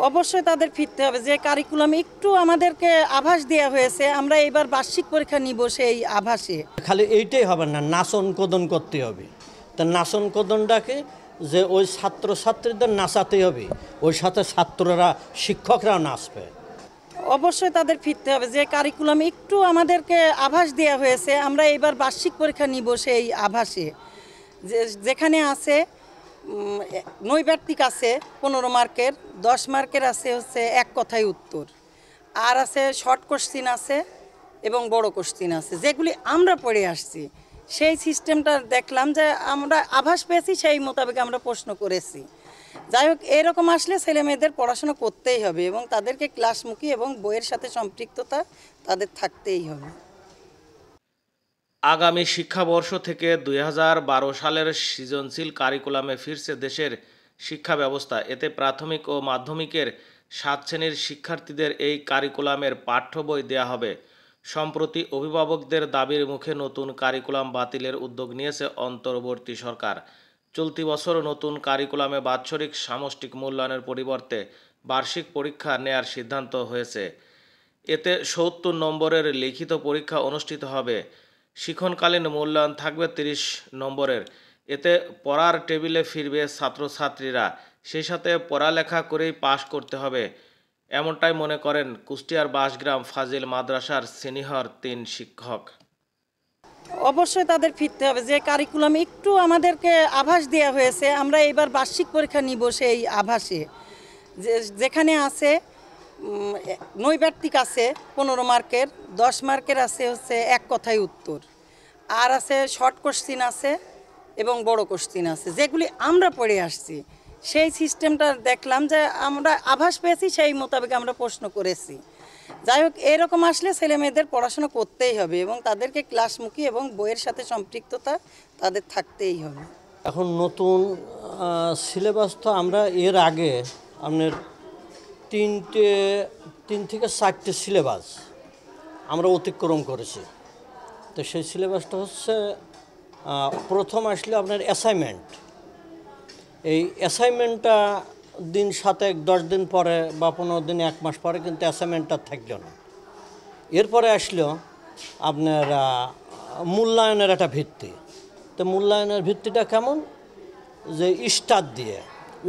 অবশ্যই তাদের ফিরতে হবে। যে কারিকুলাম একটু আমাদেরকে আভাস দেওয়া হয়েছে, আমরা এবার বার্ষিক পরীক্ষা নিব সেই আভাসে। খালি এইটাই হবে না, নাচন কোদন করতে হবে। তা নাচন কোদনটাকে যে ওই ছাত্রছাত্রীদের নাচাতে হবে, ওই সাথে ছাত্ররা শিক্ষকরাও নাচবে। অবশ্যই তাদের ফিরতে হবে। যে কারিকুলাম একটু আমাদেরকে আভাস দেওয়া হয়েছে, আমরা এবার বার্ষিক পরীক্ষা নিব সেই আভাসে। যেখানে আছে নৈর্ব্যক্তিক আছে 15 মার্কের, 10 মার্কের আছে হচ্ছে এক কথায় উত্তর, আর আছে শর্ট কোশ্চিন আছে এবং বড় কোশ্চিন আছে, যেগুলি আমরা পড়ে আসছি। সেই সিস্টেমটা দেখলাম যে আমরা আভাস পেয়েছি, সেই মোতাবেক আমরা প্রশ্ন করেছি। যাই হোক, এরকম আসলে ছেলে মেয়েদের পড়াশোনা করতেই হবে এবং তাদেরকে ক্লাসমুখী এবং বইয়ের সাথে সম্পৃক্ততা তাদের থাকতেই হবে। আগামী শিক্ষাবর্ষ থেকে 2012 সালের সৃজনশীল কারিকুলামে ফিরছে দেশের শিক্ষা ব্যবস্থা। এতে প্রাথমিক ও মাধ্যমিকের 7 শ্রেণীর শিক্ষার্থীদের এই কারিকুলামের পাঠ্য বই দেয়া হবে। সম্প্রতি অভিভাবকদের দাবির মুখে নতুন কারিকুলাম বাতিলের উদ্যোগ নিয়েছে অন্তর্বর্তী সরকার। চলতি বছর নতুন কারিকুলামে বাৎসরিক সামষ্টিক মূল্যায়নের পরিবর্তে বার্ষিক পরীক্ষা নেয়ার সিদ্ধান্ত হয়েছে। এতে 70 নম্বরের লিখিত পরীক্ষা অনুষ্ঠিত হবে। শিক্ষণকালীন মূল্যায়ন থাকবে 30 নম্বরের। এতে পড়ার টেবিলে ফিরবে ছাত্রছাত্রীরা, সেই সাথে পড়ালেখা করেই পাশ করতে হবে, এমনটাই মনে করেন কুষ্টিয়ার বাঁশগ্রাম ফাজিল মাদ্রাসার সিনিয়র 3 শিক্ষক। অবশ্যই তাদের ফিরতে হবে। যে কারিকুলাম একটু আমাদেরকে আভাস দেওয়া হয়েছে, আমরা এবার বার্ষিক পরীক্ষা নিব সেই আভাসে। যেখানে আছে নৈর্ব্যক্তিক আছে 15 মার্কের, 10 মার্কের আছে হচ্ছে এক কথায় উত্তর, আর আছে শর্ট কোশ্চিন আছে এবং বড় কোশ্চিন আছে, যেগুলি আমরা পড়ে আসছি। সেই সিস্টেমটা দেখলাম যে আমরা আভাস পেয়েছি, সেই মোতাবেক আমরা প্রশ্ন করেছি। যাই হোক, এরকম আসলে ছেলে মেয়েদের পড়াশোনা করতেই হবে এবং তাদেরকে ক্লাসমুখী এবং বইয়ের সাথে সম্পৃক্ততা তাদের থাকতেই হবে। এখন নতুন সিলেবাস তো আমরা এর আগে আপনার 3 থেকে 4টে সিলেবাস আমরা অতিক্রম করেছি। তো সেই সিলেবাসটা হচ্ছে প্রথম আসলে আপনার অ্যাসাইনমেন্ট। এই অ্যাসাইনমেন্টটা দিন 7-10 দিন পরে বা 15 দিন 1 মাস পরে কিন্তু অ্যাসাইনমেন্টটা থাকলো না। এরপরে আসলো আপনার মূল্যায়নের একটা ভিত্তি। তো মূল্যায়নের ভিত্তিটা কেমন, যে স্টার দিয়ে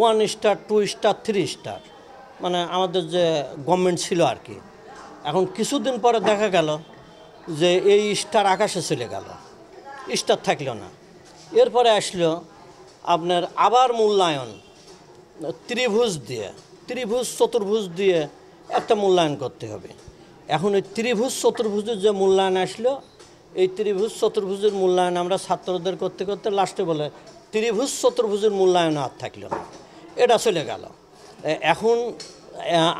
1 স্টার 2 স্টার 3 স্টার, মানে আমাদের যে গভর্নমেন্ট ছিল আর কি। এখন কিছুদিন পরে দেখা গেল যে এই স্টার আকাশে চলে গেল, স্টার থাকলো না। এরপরে আসলো আপনার আবার মূল্যায়ন ত্রিভুজ দিয়ে, ত্রিভুজ চতুর্ভুজ দিয়ে একটা মূল্যায়ন করতে হবে। এখন এই ত্রিভুজ চতুর্ভুজের যে মূল্যায়ন আসলো, এই ত্রিভুজ চতুর্ভুজের মূল্যায়ন আমরা ছাত্রদের করতে করতে লাস্টে বলে ত্রিভুজ চতুর্ভুজের মূল্যায়ন আর থাকলো না, এটা চলে গেল। এখন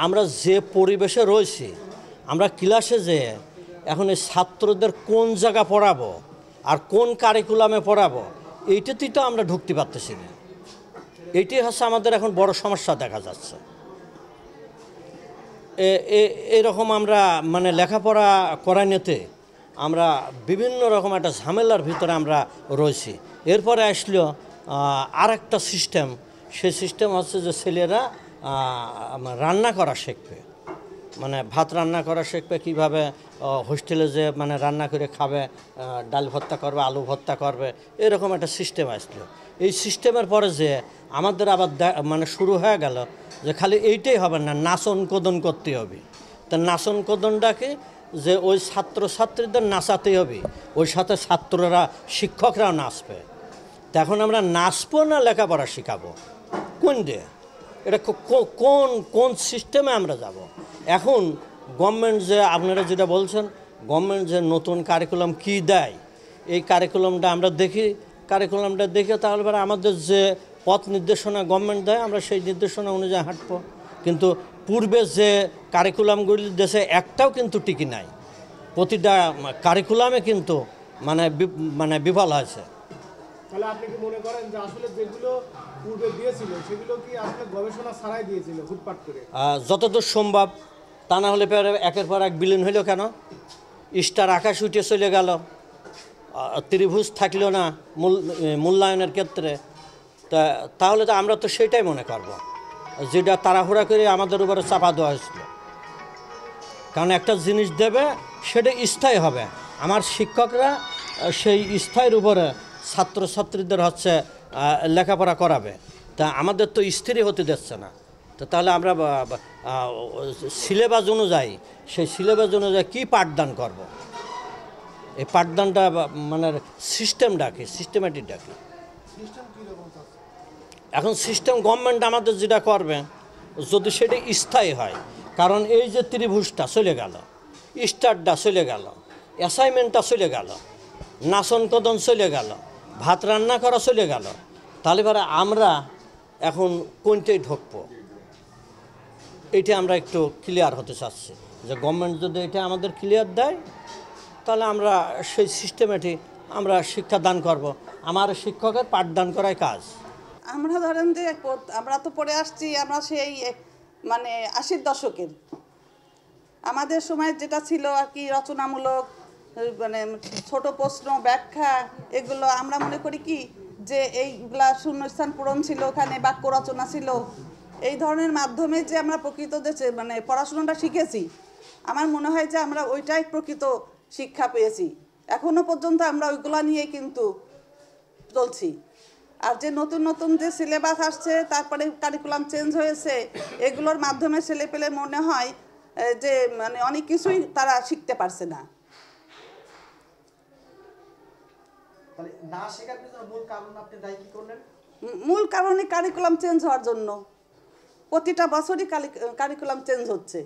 আমরা যে পরিবেশে রয়েছি, আমরা ক্লাসে যে এখন এই ছাত্রদের কোন জায়গা পড়াবো আর কোন কারিকুলামে পড়াবো, এইটাতেই তো আমরা ঢুকতে পারতেছি না। এইটাই হচ্ছে আমাদের এখন বড় সমস্যা দেখা যাচ্ছে। এরকম আমরা মানে লেখাপড়া করাই নিতে আমরা বিভিন্ন রকম একটা ঝামেলার ভিতরে আমরা রয়েছি। এরপরে আসলো আর একটা সিস্টেম, সেই সিস্টেম হচ্ছে যে ছেলেরা রান্না করা শিখবে, মানে ভাত রান্না করা শিখবে, কীভাবে হোস্টেলে যে মানে রান্না করে খাবে, ডাল ভর্তা করবে, আলু ভর্তা করবে, এরকম একটা সিস্টেম আসলো। এই সিস্টেমের পরে যে আমাদের আবার মানে শুরু হয়ে গেল যে খালি এইটাই হবে না, নাচন কোদন করতে হবে। তা নাচন কোদনটাকে যে ওই ছাত্রছাত্রীদের নাচাতে হবে, ওই সাথে ছাত্ররা শিক্ষকরাও নাচবে। তা এখন আমরা নাচবো না লেখাপড়া শেখাবো, কোন দিয়ে এটা কোন কোন সিস্টেমে আমরা যাব? এখন গভর্নমেন্ট যে আপনারা যেটা বলছেন, গভর্নমেন্ট যে নতুন কারিকুলাম কি দেয়, এই কারিকুলামটা আমরা দেখি, কারিকুলামটা দেখে তাহলে আমাদের যে পথ নির্দেশনা গভর্নমেন্ট দেয়, আমরা সেই নির্দেশনা অনুযায়ী হাঁটবো। কিন্তু পূর্বে যে কারিকুলামগুলি দেশে একটাও কিন্তু টিকি নাই, প্রতিটা কারিকুলামে কিন্তু মানে বিফল হয়েছে। তাহলে আপনি কি মনে করেন যে আসলে যেগুলো পূর্বে দিয়েছিল সেগুলো কি আসলে গবেষণা ছাড়াই দিয়েছিল হুটপাট করে? যতদূর সম্ভব, তা না হলে একের পর এক বিলীন হইল কেন? স্টার আকাশ উঠে চলে গেল, ত্রিভুজ থাকলো না মূল্যায়নের ক্ষেত্রে। তাহলে তো আমরা তো সেটাই মনে করব। যেটা তাড়াহুড়া করে আমাদের উপরে চাপা দেওয়া হয়েছিল। কারণ একটা জিনিস দেবে সেটা স্থায়ী হবে, আমার শিক্ষকরা সেই স্থায়ীর উপরে ছাত্রছাত্রীদের হচ্ছে লেখাপড়া করাবে, তা আমাদের তো স্থিরই হতে দিচ্ছে না। তো তাহলে আমরা সিলেবাস অনুযায়ী সেই সিলেবাস অনুযায়ী কী পাঠদান করব, এই পাঠদানটা মানে সিস্টেমটা কি, সিস্টেমেটিকটা কি। এখন সিস্টেম গভর্নমেন্ট আমাদের যেটা করবে যদি সেটা স্থায়ী হয়, কারণ এই যে ত্রিভুজটা চলে গেল, স্টারটা চলে গেল, অ্যাসাইনমেন্টটা চলে গেল, নাচন কদন চলে গেল, ভাত রান্না করা চলে গেল, তাহলে পরে আমরা এখন কোনটাই ঢুকবো, এটা আমরা একটু ক্লিয়ার হতে চাচ্ছি যে গভর্নমেন্ট যদি এটা আমাদের ক্লিয়ার দেয় তাহলে আমরা সেই সিস্টেমেটি আমরা শিক্ষাদান করব। আমার শিক্ষকের পাঠদান করাই কাজ। আমরা ধরেন যে আমরা তো পড়ে আসছি, আমরা সেই মানে 80-র দশকের, আমাদের সময় যেটা ছিল আর কি রচনামূলক মানে ছোট প্রশ্ন ব্যাখ্যা, এগুলো আমরা মনে করি কি যে এইগুলা শূন্যস্থান পূরণ ছিল, ওখানে বাক্য রচনা ছিল, এই ধরনের মাধ্যমে যে আমরা প্রকৃত যে মানে পড়াশোনাটা শিখেছি, আমার মনে হয় যে আমরা ওইটাই প্রকৃত শিক্ষা পেয়েছি। এখনো পর্যন্ত আমরা ওইগুলা নিয়ে কিন্তু চলছি। আর যে নতুন নতুন যে সিলেবাস আসছে, তারপরে কারিকুলাম চেঞ্জ হয়েছে, এগুলোর মাধ্যমে ছেলেপেলে মনে হয় যে মানে অনেক কিছুই তারা শিখতে পারছে না। তাহলে না শেখার পিছনে মূল কারণ আপনি দায়ী কি করলেন? মূল কারণে কারিকুলাম চেঞ্জ হওয়ার জন্য, প্রতিটা বছরই কারিকুলাম চেঞ্জ হচ্ছে।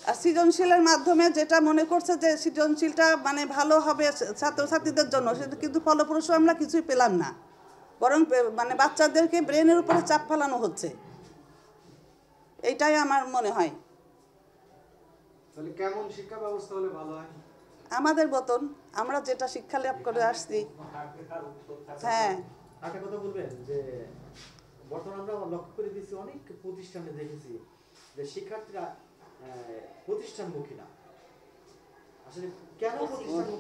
আর সৃজনশীলের মাধ্যমে যেটা মনে করছে যে সৃজনশীলটা মানে ভালো হবে ছাত্রছাত্রীদের জন্য, সেটা কিন্তু ফলপ্রসূ আমরা কিছুই পেলাম না, বরং মানে বাচ্চাদেরকে ব্রেনের উপরে চাপ ফেলানো হচ্ছে, এইটাই আমার মনে হয়। তাহলে কেমন শিক্ষা ব্যবস্থা হলে ভালো হয়? আমাদের মতন আমরা যেটা শিক্ষা লাভ করে আসছি। হ্যাঁ, একটা কথা বলবেন যে বর্তমানে আমরা লক্ষ্য করে দিয়েছি অনেক প্রতিষ্ঠানে দেখেছি যে শিক্ষার্থীরা প্রতিষ্ঠানমুখী না। আসলে কেন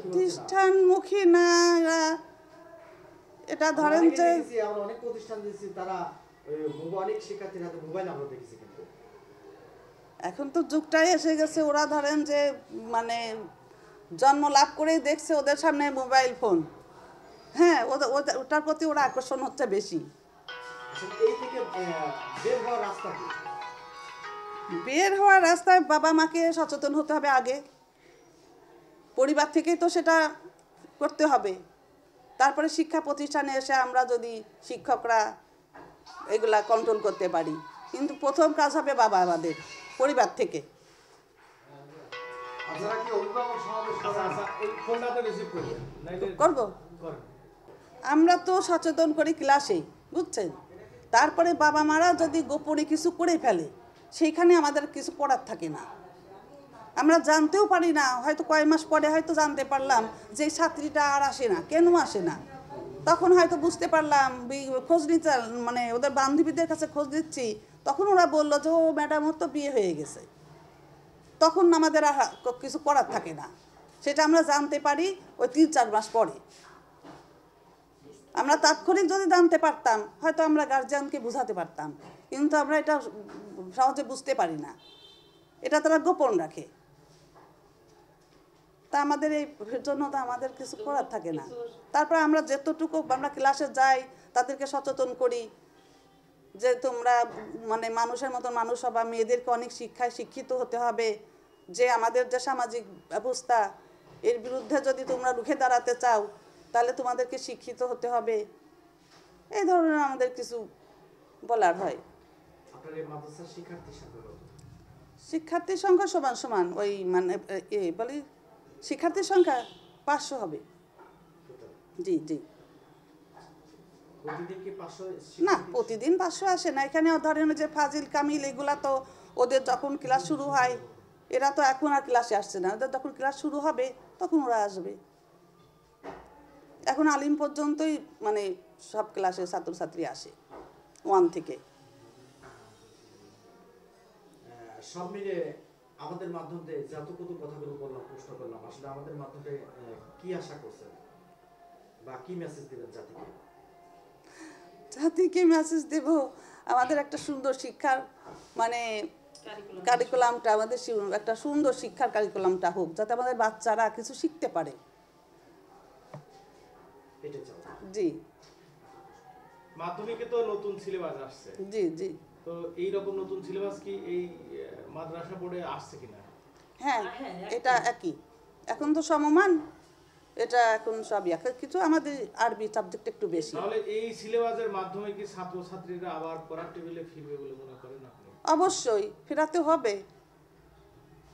প্রতিষ্ঠানমুখী না? এটা ধরেন যে আমরা অনেক প্রতিষ্ঠান দিয়েছি, তারা অনেক শিক্ষার্থীর হাতে মোবাইল আমরা দেখেছি, কিন্তু এখন তো যুগটাই এসে গেছে, ওরা ধরেন যে মানে জন্ম লাভ করেই দেখছে ওদের সামনে মোবাইল ফোন, হ্যাঁ ওটার প্রতি ওরা আকর্ষণ হচ্ছে বেশি। এই থেকে বের হওয়ার রাস্তা কি? বের হওয়ার রাস্তায় বাবা মাকে সচেতন হতে হবে আগে, পরিবার থেকেই তো সেটা করতে হবে। তারপরে শিক্ষা প্রতিষ্ঠানে এসে আমরা যদি শিক্ষকরা এগুলা কন্ট্রোল করতে পারি, কিন্তু প্রথম কাজ হবে বাবা আমাদের পরিবার থেকে। আপনারা কি অভিভাবক সমাবেশ করেন? এই ফোনটাতে রিসিভ করবেন না? করব, আমরা তো সচেতন করি ক্লাসে, বুঝছেন। তারপরে বাবা মারা যদি গোপনে কিছু করে ফেলে, সেইখানে আমাদের কিছু করার থাকে না, আমরা জানতেও পারি না। হয়তো কয়েক মাস পরে হয়তো জানতে পারলাম যে ছাত্রীটা আর আসে না, কেন আসে না, তখন হয়তো বুঝতে পারলাম, খোঁজ নিতে মানে ওদের বান্ধবীদের কাছে খোঁজ দিচ্ছি, তখন ওরা বললো যে ও ম্যাডাম ওর তো বিয়ে হয়ে গেছে। তখন আমাদের আর কিছু করার থাকে না, সেটা আমরা জানতে পারি ওই 3-4 মাস পরে। আমরা তাৎক্ষণিক যদি জানতে পারতাম হয়তো আমরা গার্জিয়ানকে বোঝাতে পারতাম, কিন্তু আমরা এটা সহজে বুঝতে পারি না, এটা তারা গোপন রাখে। তা আমাদের এই জন্য তো আমাদের কিছু করার থাকে না। তারপর আমরা যতটুকু আমরা ক্লাসে যাই, তাদেরকে সচেতন করি যে তোমরা মানে মানুষের মতন মানুষ হবা, মেয়েদেরকে অনেক শিক্ষায় শিক্ষিত হতে হবে, যে আমাদের যে সামাজিক ব্যবস্থা এর বিরুদ্ধে যদি তোমরা রুখে দাঁড়াতে চাও তাহলে তোমাদেরকে শিক্ষিত হতে হবে, এই ধরনের আমাদের কিছু বলার হয়। আপনার এই মাদ্রাসার শিক্ষার্থীর সংখ্যা কত? শিক্ষার্থীর সংখ্যা সমান সমান, ওই মানে বলি শিক্ষার্থীর সংখ্যা 500 হবে। জি জি। প্রতিদিন কি 500? না, প্রতিদিন 500 আসে না। এখানে ধরেন যে ফাজিল কামিল এগুলা তো ওদের যখন ক্লাস শুরু হয়, এরা তো এখন আর ক্লাসে আসছে না, ওদের যখন ক্লাস শুরু হবে তখন ওরা আসবে। এখন আলিম পর্যন্তই মানে সব ক্লাসে ছাত্রছাত্রী আসে 1 থেকে। সব মিলে আমাদের মাধ্যমে যতটুকু কথাগুলো বললাম, প্রশ্ন করলাম, আসলে আমাদের মাধ্যমে কি আশা করছেন বা কি মেসেজ দিবেন জাতিকে? জাতিকে মেসেজ দেব, আমাদের একটা সুন্দর শিক্ষার মানে কারিকুলামটা আমাদের একটা সুন্দর শিক্ষার কারিকুলামটা হোক, যাতে আমাদের বাচ্চারা কিছু শিখতে পারে। এটা চাও। জি মাধ্যমিকে তো নতুন সিলেবাস আসছে, জি জি। তো এই রকম নতুন সিলেবাস কি এই মাদ্রাসা বোর্ডে আসছে কিনা? হ্যাঁ, এটা একই, এখন তো সমমান, এটা এখন সবই এক। কিছু আমাদের আরবি সাবজেক্ট একটু বেশি। তাহলে এই সিলেবাসের মাধ্যমে কি ছাত্রছাত্রীরা আবার পড়ার টেবিলে ফিরবে বলে মনে করেন আপনি? অবশ্যই ফেরাতে হবে,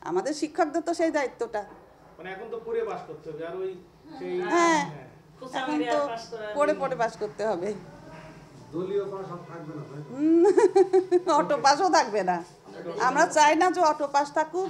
আমাদের শিক্ষকদের তো সেই দায়িত্বটা। মানে এখন তো পড়ে পাস করতে হবে, আর ওই সেই হ্যাঁ, এখন তো পড়ে পড়ে পাস করতে হবে। অটো পাসও থাকবে না, আমরা চাই না যে অটো পাস থাকুক,